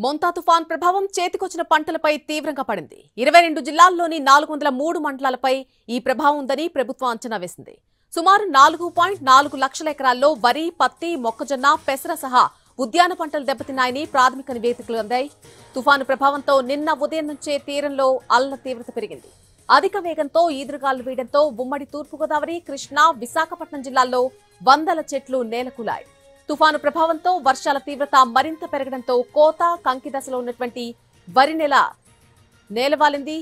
మోంతా తుఫాన్ ప్రభావం చేతికొచ్చిన పంటలపై తీవ్రంగా పడింది. 22 జిల్లాల్లోని 403 మండలాలపై ఈ ప్రభావం ఉందని ప్రభుత్వం అంచనా వేసింది. సుమారు 4.4 లక్షల ఎకరాల్లో వరి, పత్తి, మొక్కజొన్న, పెసర సహా ఉద్యాన పంటలు దెబ్బతిన్నాయని ప్రాథమిక నివేదికలు అందాయి. తుఫాను ప్రభావంతో నిన్న ఉదయం నుంచే తీరంలో అల్ల తీవ్రత పెరిగింది. అధిక వేగంతో ఈదురుగాలు వీయడంతో ఉమ్మడి తూర్పుగోదావరి, కృష్ణా, విశాఖపట్నం జిల్లాల్లో వందల చెట్లు నేలకూలాయి. తుఫాను ప్రభావంతో వర్షాల తీవ్రత మరింత పెరగడంతో కోత, కంకి దశలో ఉన్నటువంటి వరి నేలవాలింది.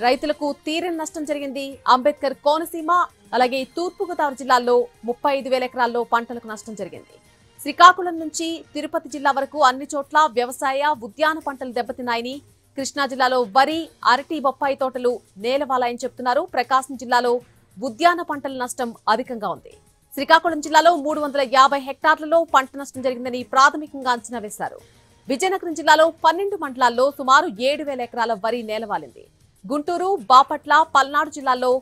రైతులకు తీరని నష్టం జరిగింది. అంబేద్కర్ కోనసీమ అలాగే తూర్పుగోదావరి జిల్లాల్లో 35,000 ఎకరాల్లో పంటలకు నష్టం జరిగింది. శ్రీకాకుళం నుంచి తిరుపతి జిల్లా వరకు అన్ని చోట్ల వ్యవసాయ, ఉద్యాన పంటలు దెబ్బతిన్నాయని, కృష్ణా జిల్లాలో వరి, అరటి, బొప్పాయి తోటలు నేలవాలాయని చెబుతున్నారు. ప్రకాశం జిల్లాలో ఉద్యాన పంటల నష్టం అధికంగా ఉంది. శ్రీకాకుళం జిల్లాలో 350 హెక్టార్లలో పంట నష్టం జరిగిందని ప్రాథమికంగా అంచనా వేశారు. విజయనగరం జిల్లాలో 12 మండలాల్లో సుమారు 7,000 ఎకరాల వరి నేలవాలింది. గుంటూరు, బాపట్ల, పల్నాడు జిల్లాల్లో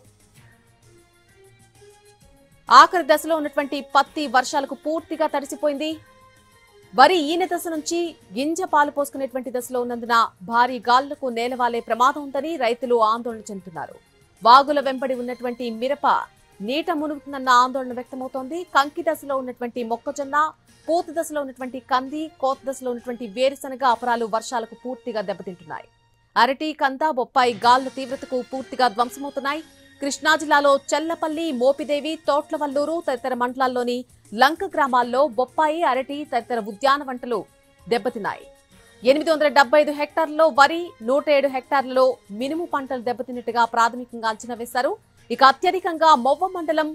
ఆఖరి దశలో ఉన్నటువంటి పత్తి వర్షాలకు పూర్తిగా తడిసిపోయింది. వరి ఈనె దశ నుంచి గింజ పాలు పోసుకునేటువంటి దశలో ఉన్నందున భారీ గాలులకు నేలవాలే ప్రమాదం ఉందని రైతులు ఆందోళన చెందుతున్నారు. వాగుల వెంబడి ఉన్నటువంటి మిరప నీట మునుగుతుందన్న ఆందోళన వ్యక్తమవుతోంది. కంకి దశలో ఉన్నటువంటి మొక్కజొన్న, పూత దశలో ఉన్నటువంటి కంది, కోత దశలో ఉన్నటువంటి వేరుశనగ అపరాలు వర్షాలకు పూర్తిగా దెబ్బతింటున్నాయి. అరటి, కంద, బొప్పాయి గాలుల తీవ్రతకు పూర్తిగా ధ్వంసమవుతున్నాయి. కృష్ణా జిల్లాలో చెల్లపల్లి, మోపిదేవి, తోట్లవల్లూరు తదితర మండలాల్లోని లంక గ్రామాల్లో బొప్పాయి, అరటి తదితర ఉద్యాన పంటలు దెబ్బతిన్నాయి. 875 హెక్టార్లలో వరి, 107 హెక్టార్లలో మినుము పంటలు దెబ్బతిన్నట్టుగా ప్రాథమికంగా అంచనా వేశారు. ఇక అత్యధికంగా మొవ్వ మండలం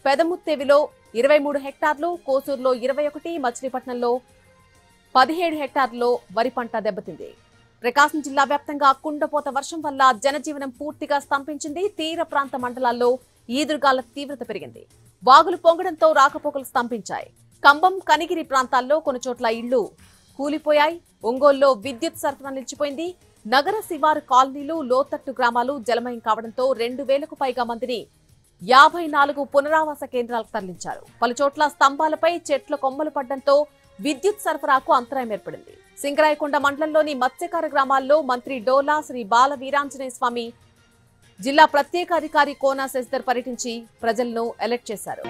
పెదముత్తేవిలో 23 హెక్టార్లు, కోసూరులో 21, మచిలీపట్నంలో 17 హెక్టార్లలో వరి పంట దెబ్బతింది. ప్రకాశం జిల్లా వ్యాప్తంగా కుండపోత వర్షం వల్ల జనజీవనం పూర్తిగా స్తంభించింది. తీర ప్రాంత మండలాల్లో ఈదురుగాల తీవ్రత పెరిగింది. వాగులు పొంగడంతో రాకపోకలు స్తంభించాయి. కంబం, కనిగిరి ప్రాంతాల్లో కొన్ని చోట్ల ఇళ్లు కూలిపోయాయి. ఒంగోలులో విద్యుత్ సరఫరా నిలిచిపోయింది. నగర శివారు కాలనీలు, లోతట్టు గ్రామాలు జలమయం కావడంతో 2,000కు పైగా మందిని 54 పునరావాస కేంద్రాలకు తరలించారు. పలుచోట్ల స్తంభాలపై చెట్ల కొమ్మలు పడడంతో విద్యుత్ సరఫరాకు అంతరాయం ఏర్పడింది. సింగరాయకొండ మండలంలోని మత్స్యకార గ్రామాల్లో మంత్రి డోలా శ్రీ బాల వీరాంజనేయ స్వామి, జిల్లా ప్రత్యేక అధికారి కోనా శశిధర్ పర్యటించి ప్రజలను అలర్ట్ చేశారు.